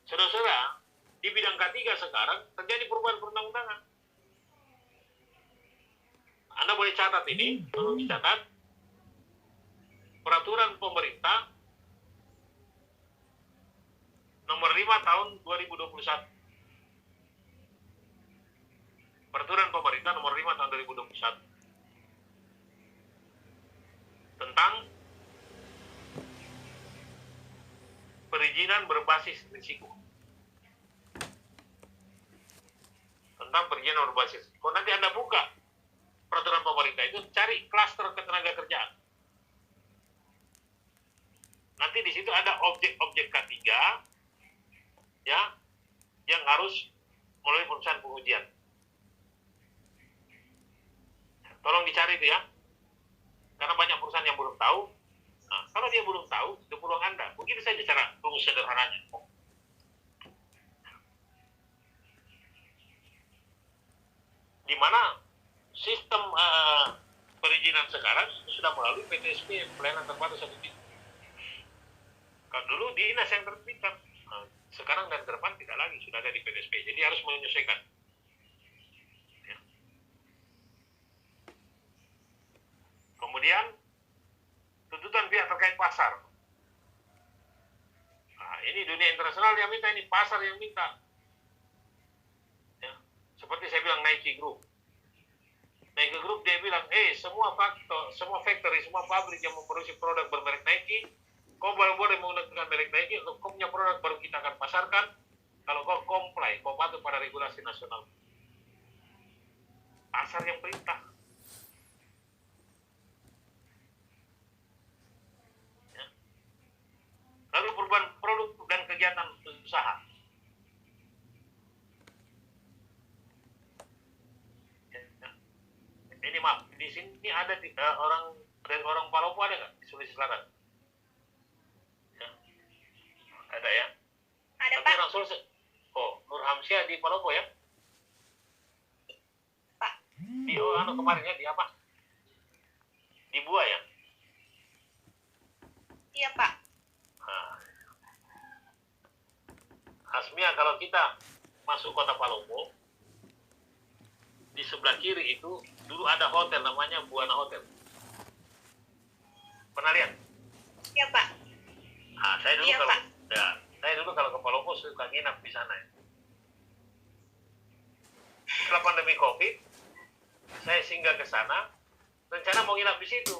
Saudara-saudara, di bidang K3 sekarang terjadi perubahan perundang-undangan. Anda boleh catat ini, tolong dicatat. Peraturan pemerintah nomor 5 tahun 2021. Peraturan pemerintah nomor 5 tahun 2021. Tentang perizinan berbasis risiko. Tentang perizinan berbasis risiko. Nanti Anda buka peraturan pemerintah itu, cari klaster ketenaga kerjaan. Nanti di situ ada objek-objek K3 ya, yang harus melalui perusahaan pengujian. Tolong dicari itu ya. Karena banyak perusahaan yang belum tahu. Nah, kalau dia belum tahu, itu peluang Anda. Begitu saja cara rumus sederhananya. Di mana sistem perizinan sekarang sudah melalui PTSP, pelayanan terbatas satu pintu. Kalau dulu dinas yang terbitkan, sekarang dan ke depan tidak lagi, sudah ada di PTSP. Jadi harus menyesuaikan. Ya. Kemudian tuntutan pihak terkait pasar. Nah, ini dunia internasional yang minta, ini pasar yang minta. Ya. Seperti saya bilang Nike Group. Nike Group dia bilang, semua factory, semua pabrik yang memproduksi produk bermerek Nike, kau boleh menggunakan merek Nike, untuk kau punya produk baru kita akan pasarkan, kalau kau comply, kau patuh pada regulasi nasional. Pasar yang perintah. Ya. Lalu perubahan produk dan kegiatan usaha. Ini maaf, di sini ada orang Palopo ada nggak di Sulawesi Selatan? Ya. Ada ya? Ada, tapi Pak. Orang Sulawesi. Oh, Nur Hamsyah di Palopo ya? Pak. Di kemarin ya, di apa? Di Buah ya? Iya, Pak. Nah. Hasmia, kalau kita masuk kota Palopo, di sebelah kiri itu dulu ada hotel namanya Buana Hotel. Pernah lihat? Iya, Pak. Nah, saya Iya, dulu kalau ke Palopo suka nginap di sana. Setelah pandemi Covid, saya singgah ke sana, rencana mau nginap di situ.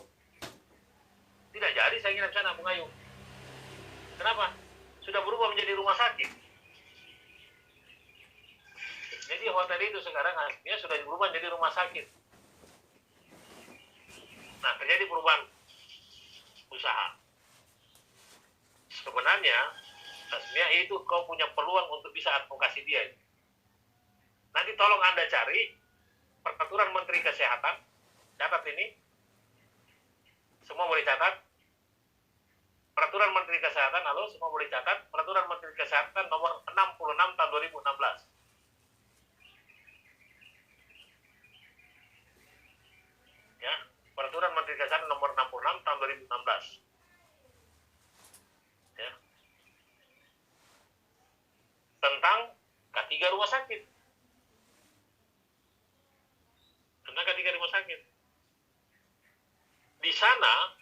Tidak jadi saya nginap sana, Bung Ayu. Kenapa? Sudah berubah menjadi rumah sakit. Jadi hotel itu sekarang dia sudah berubah menjadi rumah sakit. Nah, terjadi perubahan usaha. Sebenarnya, Tasmiyah itu kau punya peluang untuk bisa advokasi dia. Nanti tolong Anda cari peraturan Menteri Kesehatan. Catat ini. Semua boleh catat. Peraturan Menteri Kesehatan, halo, semua boleh catat. Peraturan Menteri Kesehatan nomor 66 tahun 2016. Ya, Peraturan Menteri Kesehatan nomor 66 tahun 2016. Ya. Tentang K3 rumah sakit. Tentang K3 rumah sakit. Di sana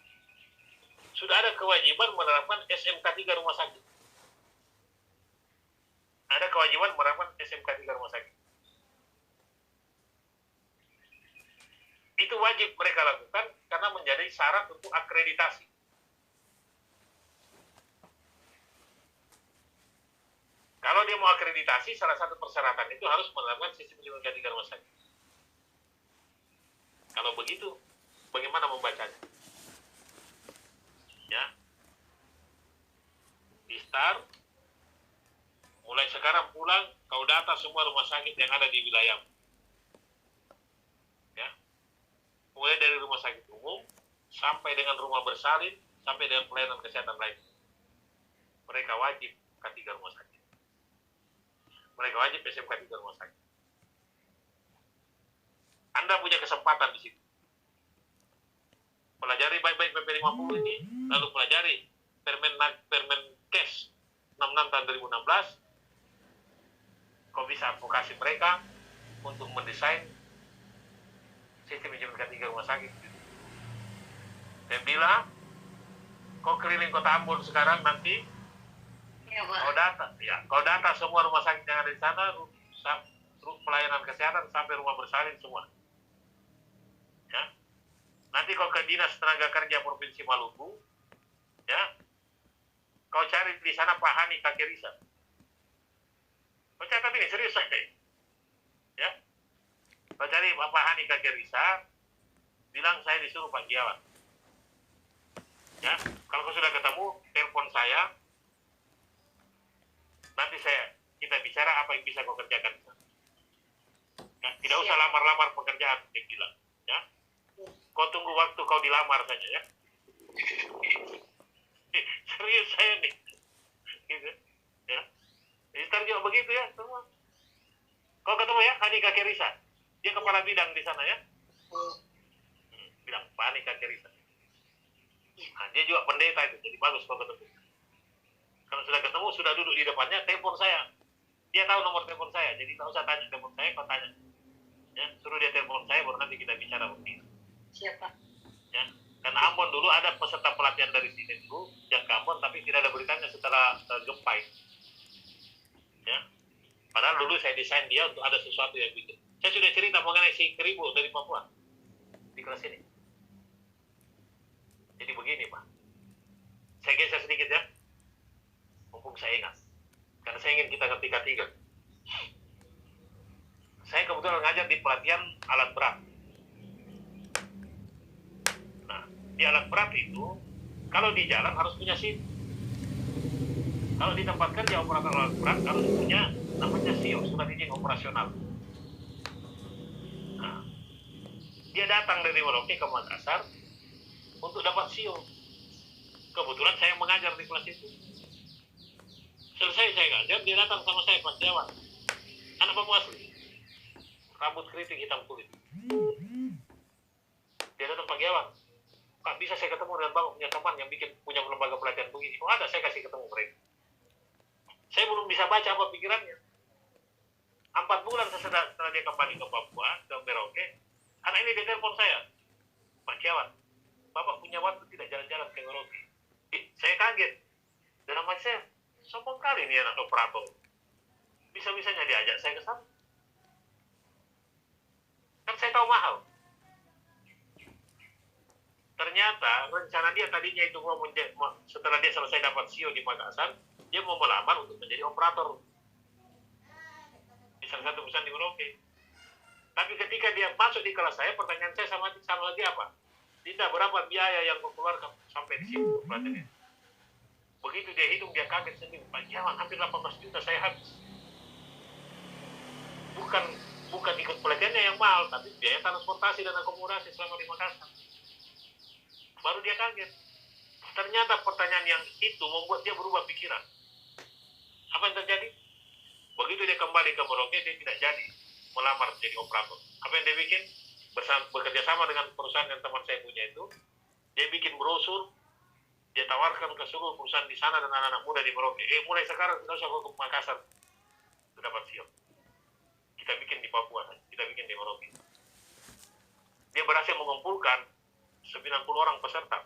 sudah ada kewajiban menerapkan SMK 3 rumah sakit. Ada kewajiban menerapkan SMK 3 rumah sakit. Itu wajib mereka lakukan karena menjadi syarat untuk akreditasi. Kalau dia mau akreditasi, salah satu persyaratan itu harus menerapkan sistem SMK 3 rumah sakit. Kalau begitu, bagaimana membacanya? Ya, Istar, mulai sekarang pulang, kau data semua rumah sakit yang ada di wilayah. Ya, mulai dari rumah sakit umum sampai dengan rumah bersalin sampai dengan pelayanan kesehatan lain. Mereka wajib K3 rumah sakit. Mereka wajib SMK 3 rumah sakit. Anda punya kesempatan di situ. Pelajari baik-baik PP 50 ini, lalu pelajari Permenkes 66 tahun 2016, kau bisa advokasi mereka untuk mendesain sistem manajemen K3 rumah sakit. Saya bilang, kau keliling kota Ambon sekarang nanti, Ya, Pak. kau data semua rumah sakit yang ada di sana, pelayanan kesehatan sampai rumah bersalin semua. Ya. Nanti kau ke Dinas Tenaga Kerja Provinsi Maluku, ya, kau cari di sana Pak Hani Kakerisa. Kau catat ini serius saya. Ya. Kau cari Pak Hani Kakerisa, bilang saya disuruh Pak Giawan. Ya, kalau kau sudah ketemu, telepon saya. Nanti kita bicara apa yang bisa kau kerjakan. Ya, tidak usah lamar-lamar pekerjaan, dia bilang. Ya, kau tunggu waktu kau dilamar saja ya. Serius saya nih. Gitu. Ya. Jadi juga begitu ya semua. Kau ketemu ya Hani Kakerisa. Dia kepala bidang di sana ya. Bilang Pak Hani Kakerisa. Nah, dia juga pendeta itu, jadi bagus kau ketemu. Kalau sudah ketemu, sudah duduk di depannya, telepon saya. Dia tahu nomor telepon saya, jadi tak usah tanya telepon saya, kau tanya. Ya, suruh dia telepon saya, baru nanti kita bicara begini. Siapa? Ya, karena Ambon dulu ada peserta pelatihan dari sini dulu, yang ke Ambon, tapi tidak ada beritanya setelah gempa. Ya, padahal dulu saya desain dia untuk ada sesuatu yang bikin. Saya sudah cerita mengenai si Keribo dari Papua di kelas ini. Jadi begini Pak, saya geser sedikit ya, mumpung saya ingat, karena saya ingin kita ngerti K3. Saya kebetulan ngajar di pelatihan alat berat. Nah, di alat berat itu, kalau di jalan harus punya SIM. Kalau di tempat kerja operator alat berat harus punya namanya SIO, surat izin operasional. Nah, dia datang dari Merauke ke Makassar untuk dapat SIO. Kebetulan saya mengajar di kelas itu. Selesai saya ngajar, dia datang sama saya, Pak Jawa. Anak Papua asli. Rambut keriting hitam kulit. Dia datang Pak Jawa. Pak, bisa saya ketemu dengan Bapak punya teman yang punya lembaga pelatihan begini? Oh ada, saya kasih ketemu mereka. Saya belum bisa baca apa pikirannya. 4 bulan setelah dia kembali ke Papua, ke Merauke, anak ini dia telepon saya. Pak Jawa, Bapak punya waktu tidak jalan-jalan ke Merauke? Saya kaget. Dalam hati saya, sombong kali ini anak operator. Bisa-bisanya diajak saya ke sana. Kan saya tahu mahal. Ternyata rencana dia tadinya itu setelah dia selesai dapat SIO di Makassar, dia mau melamar untuk menjadi operator di salah satu perusahaan di Merauke. Tapi ketika dia masuk di kelas saya, pertanyaan saya sama dia apa? Dinda, berapa biaya yang kau keluarkan sampai di sini pelatihannya? Begitu dia hitung, dia kaget sendiri. Pak Jawan, hampir 18 juta saya habis. Bukan ikut pelatihannya yang mahal, tapi biaya transportasi dan akomodasi selama di Makassar. Baru dia kaget. Ternyata pertanyaan yang itu membuat dia berubah pikiran. Apa yang terjadi? Begitu dia kembali ke Merauke, dia tidak jadi melamar menjadi operator. Apa yang dia bikin? Bekerja sama dengan perusahaan yang teman saya punya itu, dia bikin brosur, dia tawarkan ke seluruh perusahaan di sana dan anak-anak muda di Merauke. Mulai sekarang tidak usah ke Makassar untuk dapat SIO. Kita bikin di Papua, kita bikin di Merauke. Dia berhasil mengumpulkan 90 orang peserta.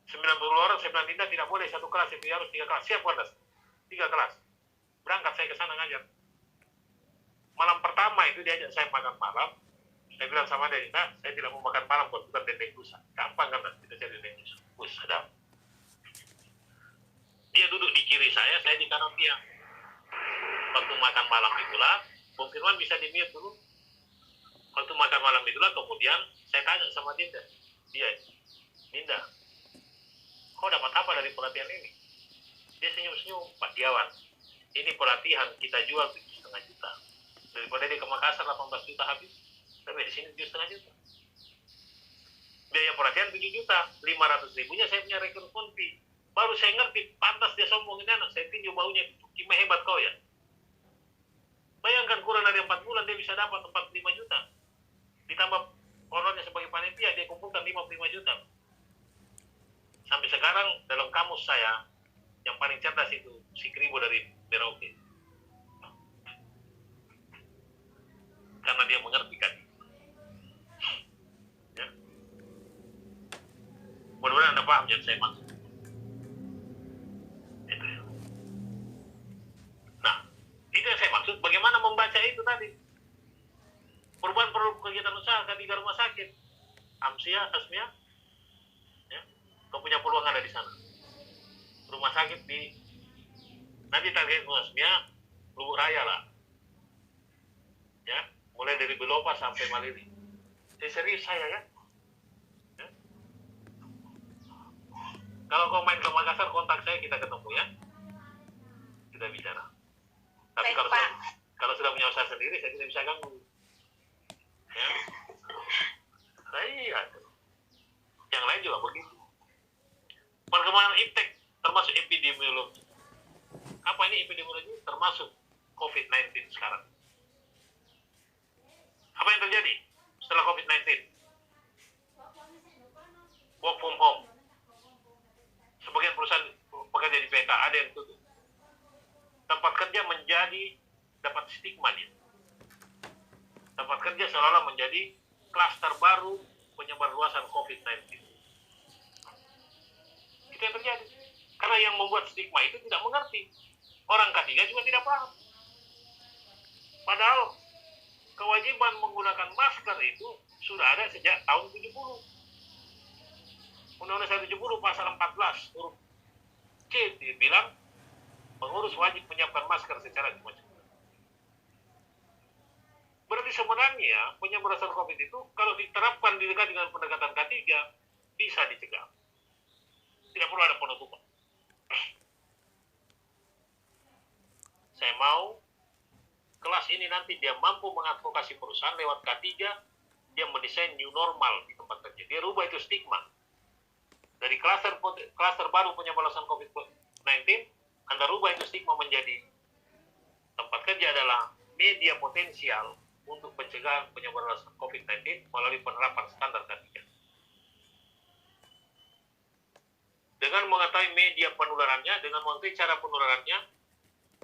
90 orang, saya bilang, Dinda tidak boleh satu kelas, itu harus 3 kelas. Siap, Wandas? 3 kelas. Berangkat saya ke sana ngajar. Malam pertama itu diajak saya makan malam. Saya bilang sama dia, Dinda, saya tidak mau makan malam, bukan dendeng busa. Gampang kan, kita cari dendeng busa. Sedap. Dia duduk di kiri saya di kanan dia. Waktu makan malam itulah, Bung Firman bisa di-mute dulu. Waktu makan malam itulah, kemudian saya tanya sama Dinda. Dinda, kau dapat apa dari pelatihan ini? Dia senyum-senyum, Pak Diawan. Ini pelatihan kita jual 7,5 juta. Daripada dia ke Makassar 18 juta habis, tapi di sini 7,5 juta. Biaya pelatihan 7 juta, 500 ribunya saya punya rekrutmen fee. Baru saya ngerti, pantas dia sombong ini anak, saya tinju baunya, gimana hebat kau ya. Bayangkan kurang dari 4 bulan dia bisa dapat 45 juta. Ditambah honornya sebagai panitia, dia kumpulkan 55 juta. Sampai sekarang dalam kamus saya, yang paling cerdas itu si Kribo dari Merauke. karena dia mengerti kan. Ya. Mudah-mudahan Anda paham yang saya maksud. Itu ya. Nah, itu yang saya maksud. Bagaimana membaca itu tadi? Perubahan kegiatan usaha di rumah sakit. Asmia, ya, kau punya peluang ada di sana. Rumah sakit nanti target Asmia, Lubuk Raya lah. Ya, mulai dari Belopa sampai Maliri. Serius saya ya. Ya. Kalau kau main ke Makassar, kontak saya, kita ketemu ya. Kita bicara. Tapi kalau sudah punya usaha sendiri, saya tidak bisa ganggu. Ya. Iya. Yang lain juga begitu. Perkembangan iptek termasuk epidemiologi. Apa ini epidemiologi? Termasuk COVID-19 sekarang. Apa yang terjadi setelah COVID-19? Work from home. Sebagian perusahaan bekerja di PK, ada yang tutup. Tempat kerja dapat stigma dia. Tempat kerja seolah-olah menjadi klaster baru penyebar luasan COVID-19. Itu yang terjadi. Karena yang membuat stigma itu tidak mengerti. Orang ketiga juga tidak paham. Padahal kewajiban menggunakan masker itu sudah ada sejak tahun 70. Undang-Undang 170 pasal 14 huruf C dibilang pengurus wajib menyiapkan masker secara cuma-cuma. Berarti sebenarnya penyebaran COVID itu kalau diterapkan dekat dengan pendekatan K3 bisa dicegah. Tidak perlu ada penutupan. Saya mau kelas ini nanti dia mampu mengadvokasi perusahaan lewat K3, dia mendesain new normal di tempat kerja. Dia rubah itu stigma. Dari klaster baru penyebaran COVID-19, Anda rubah itu stigma menjadi tempat kerja adalah media potensial untuk pencegahan penyebaran COVID-19 melalui penerapan standar K3. Dengan mengetahui media penularannya, dengan mengetahui cara penularannya,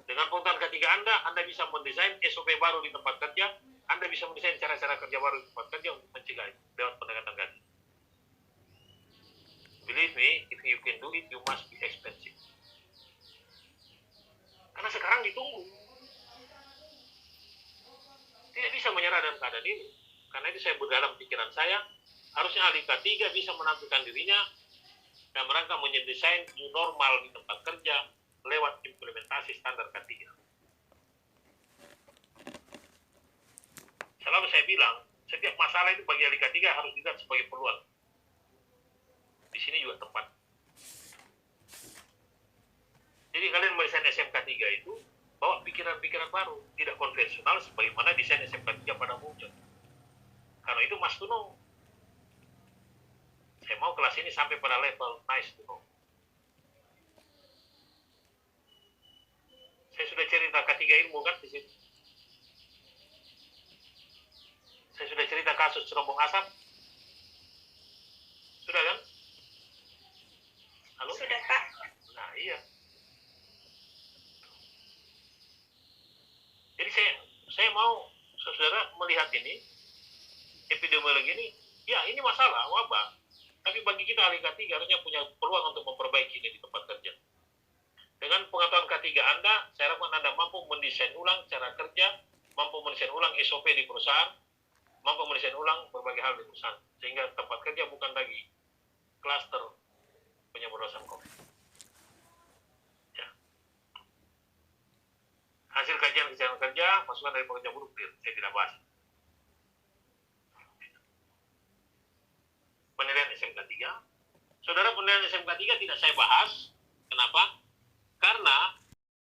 dengan pengetahuan K3 Anda bisa mendesain SOP baru di tempat kerja, Anda bisa mendesain cara-cara kerja baru di tempat kerja untuk mencegah lewat pendekatan K3. Believe me, if you can do it, you must be expensive. Karena sekarang ditunggu. Tidak bisa menyerah dalam keadaan ini. Karena itu saya berdalam pikiran saya, harusnya ahli K3 bisa menampilkan dirinya dan mereka mendesain new normal di tempat kerja lewat implementasi standar K3. Selalu saya bilang, setiap masalah itu bagi ahli K3 harus dilihat sebagai peluang. Di sini juga tempat. Jadi kalian mendesain SMK 3 itu bawa pikiran-pikiran baru, tidak konvensional sebagaimana desain SMK 3 pada umumnya. Karena itu must to know. Saya mau kelas ini sampai pada level nice to know. Saya sudah cerita K3 ilmu kan di sini. Saya sudah cerita kasus cerombong asap. Sudah kan? Halo? Sudah, Pak. Nah, iya. Jadi saya mau saudara melihat ini, epidemiologi ini, ya ini masalah, wabah. Tapi bagi kita ahli K3 harusnya punya peluang untuk memperbaiki ini di tempat kerja. Dengan pengetahuan K3 Anda, saya harapkan Anda mampu mendesain ulang cara kerja, mampu mendesain ulang SOP di perusahaan, mampu mendesain ulang berbagai hal di perusahaan. Sehingga tempat kerja bukan lagi klaster penyebaran COVID. Ya. Hasil kajian kerja, masukan dari pekerja buruh, saya tidak bahas. Penilaian SMK 3. Saudara, penilaian SMK 3 tidak saya bahas. Kenapa? Karena